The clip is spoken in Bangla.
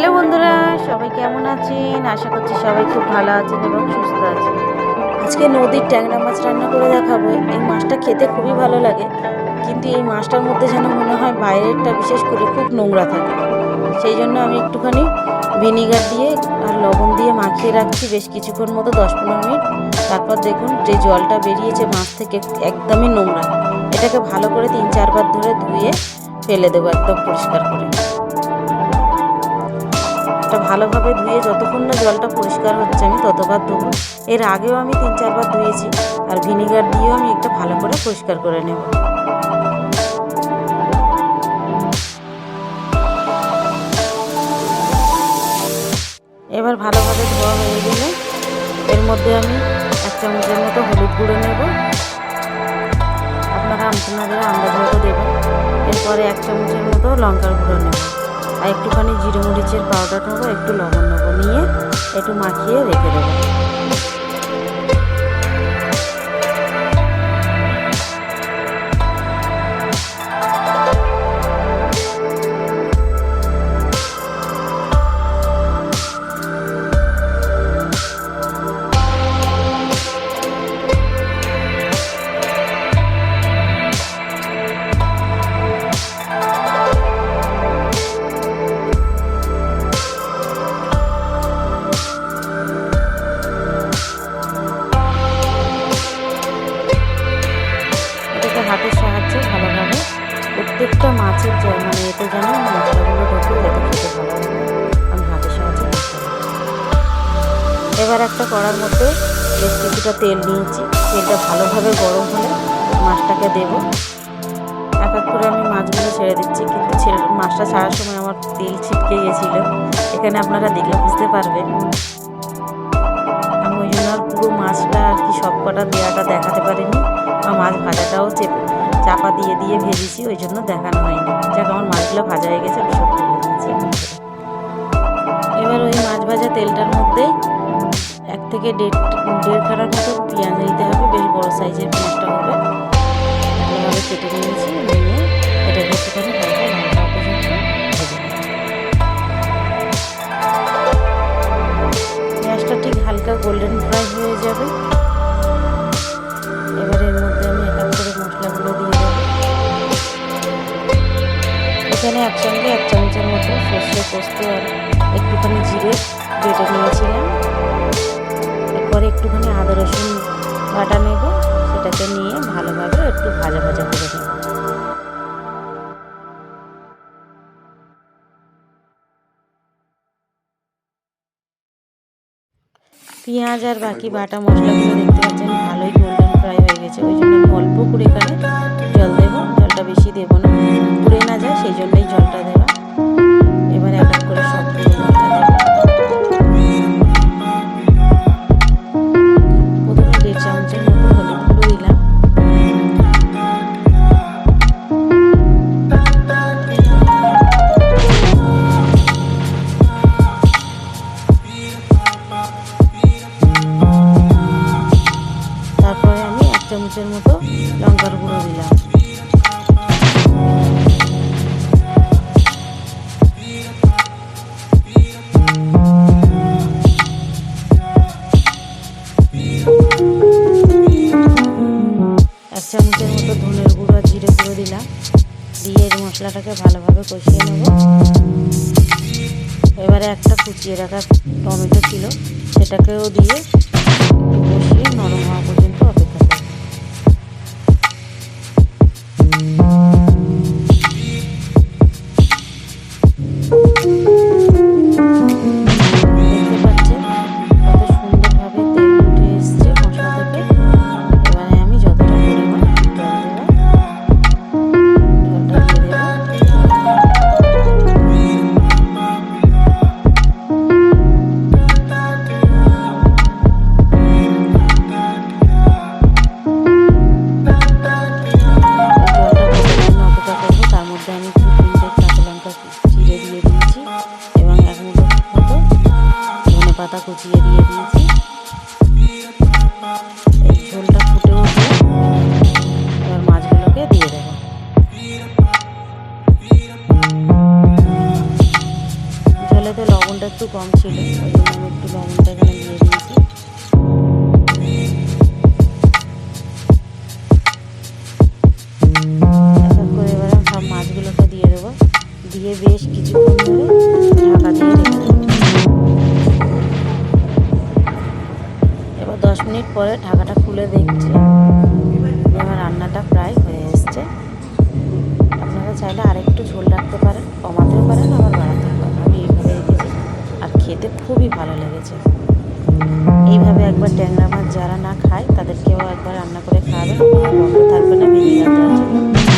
হ্যালো বন্ধুরা, সবাই কেমন আছেন? আশা করছি সবাই খুব ভালো আছেন এবং সুস্থ আছেন। আজকে নদীর ট্যাংরা মাছ রান্না করে দেখাবো। এই মাছটা খেতে খুবই ভালো লাগে, কিন্তু এই মাছটার মধ্যে যেন মনে হয় বাইরেরটা বিশেষ করে খুব নোংরা থাকে। সেই জন্য আমি একটুখানি ভিনিগার দিয়ে আর লবণ দিয়ে মাখিয়ে রাখছি বেশ কিছুক্ষণ মতো, 10-15 মিনিট। তারপর দেখুন যে জলটা বেরিয়েছে মাছ থেকে একদমই নোংরা। এটাকে ভালো করে 3-4 বার ধরে ধুয়ে ফেলে দেবো একদম পরিষ্কার করে। এটা ভালোভাবে ধুয়ে যতক্ষণ না জলটা পরিষ্কার হচ্ছে আমি ততবার ধোবো। এর আগেও আমি 3-4 বার ধুয়েছি, আর ভিনিগার দিয়েও আমি একটা ভালো করে পরিষ্কার করে নেব। এবার ভালোভাবে ধোয়া হয়ে গেলে এর মধ্যে আমি 1 চামচের মতো হলুদ গুঁড়ো নেব। আপনারা আপনাদের আন্দাজ মতো দেবেন। এরপরে 1 চামচের মতো লঙ্কার গুঁড়ো নেব, আর একটুখানি জিরে মরিচের পাউডার নেবো, একটু লবণ নেবো, নিয়ে একটু মাখিয়ে রেখে দেবো। হাতের সাহায্যে ভালোভাবে প্রত্যেকটা মাছের মানে এতে যেন মশলাগুলো ঢোকে, যাতে খেতে ভালো লাগে। আমি হাতের সাহায্যে করতে হবে। এবার একটা কড়ার মধ্যে বেশ কিছুটা তেল নিয়েছি। তেলটা ভালোভাবে গরম হলে মাছটাকে দেব। এক এক করে আমি মাছগুলো ছেড়ে দিচ্ছি, কিন্তু মাছটা ছাড়ার সময় আমার তেল ছিটকে গিয়েছিল। এখানে আপনারা দেখলে বুঝতে পারবেন। আমি ওই জন্য আর পুরো মাছটা আর কি সব কটা দেওয়াটা দেখাতে পারিনি, বা মাছ ভাজাটাও চাপা দিয়ে দিয়ে ভেজেছি, ওই জন্য দেখানো হয়নি। যাক, আমার মাছগুলো ভাজা হয়ে গেছে, আমি সব তুলে নিয়েছি। এবার ওই মাছ ভাজা তেলটার মধ্যে 1 থেকে 1.5 খানার মতো পেঁয়াজ দিতে হবে। বেশ বড় সাইজের পেঁয়াজটা হবে। ভালোভাবে কেটে নিয়েছি, নিয়ে এটাকে একটুখানি হালকা লঙ্কা পর্যন্ত ভেজে নেব। পেঁয়াজটা ঠিক হালকা গোল্ডেন ফ্রাই হয়ে যাবে। এবার এর মধ্যে আমি এক এক করে মশলাগুলো দিয়ে দেবো। এখানে একসঙ্গে 1 চামচের মতো সর্ষে পোস্ত আর একটুখানি জিরে বেটে নিয়েছিলাম। এরপরে একটুখানি আদা রসুন বাটা নেব, সেটাকে নিয়ে ভালোভাবে একটু ভাজা ভাজা করে নেব। পেঁয়াজ আর বাকি বাটা মশলাগুলো দেখতে পাচ্ছেন ভালোই গোল্ডেন ফ্রাই হয়ে গেছে। ওই জন্য আমি অল্প করে এখানে জল দেবো। জলটা বেশি দেবো না, পুড়ে না যায়, সেই জন্যই জলটা দেওয়া। এবার এক এক করে সবগুলো মশলা দেবো। প্রথমে 1.5 চামচের মতো হলুদ গুঁড়ো দিলাম। তারপরে আমি 1 চামচের মতো লঙ্কার গুঁড়ো দিলাম। এক চামচের মতো ধনের গুঁড়ো আর জিরে গুঁড়ো দিলাম, দিয়ে এই মশলাটাকে ভালোভাবে কষিয়ে নেব। এবারে একটা কুচিয়ে রাখা টমেটো ছিল, সেটাকেও দিয়ে একটু কষিয়ে নরম হওয়া পর্যন্ত অপেক্ষা করব। দেখতে পাচ্ছেন কত সুন্দরভাবে তেল উঠে এসছে মশলা থেকে। এবারে আমি যতটা পরিমাণ জল দেবো, জলটা দিয়ে দেবো। পাতা কুচিয়ে দিয়ে দিয়েছি। এই ঝোলটা ফুটে উঠলে এবার মাছগুলোকে দিয়ে দেবো। তলাইতে লবণটা একটু কম ছিল, ওই জন্য আমি একটু লবণটা এখানে দিয়ে দিয়েছি। এক এক করে এবার সব মাছগুলোকে দিয়ে দেবো, দিয়ে বেশ কিছুক্ষণ ধরে ঢাকা দিয়ে রেখে দেবো। এবার 10 মিনিট পরে ঢাকাটা খুলে দেখছি, এবার রান্নাটা প্রায় হয়ে এসছে। আপনারা চাইলে আরেকটু ঝোল রাখতে পারেন, কমাতেও পারেন, আবার বাড়াতেও পারেন। আমি এইভাবে রেখেছি আর খেতে খুবই ভালো লেগেছে। এইভাবে একবার ট্যাংরা মাছ যারা না খায় তাদেরকেও একবার রান্না করে খাওয়াবেন, কোনো গন্ধ থাকবে না ভিনেগার দেওয়ার জন্য।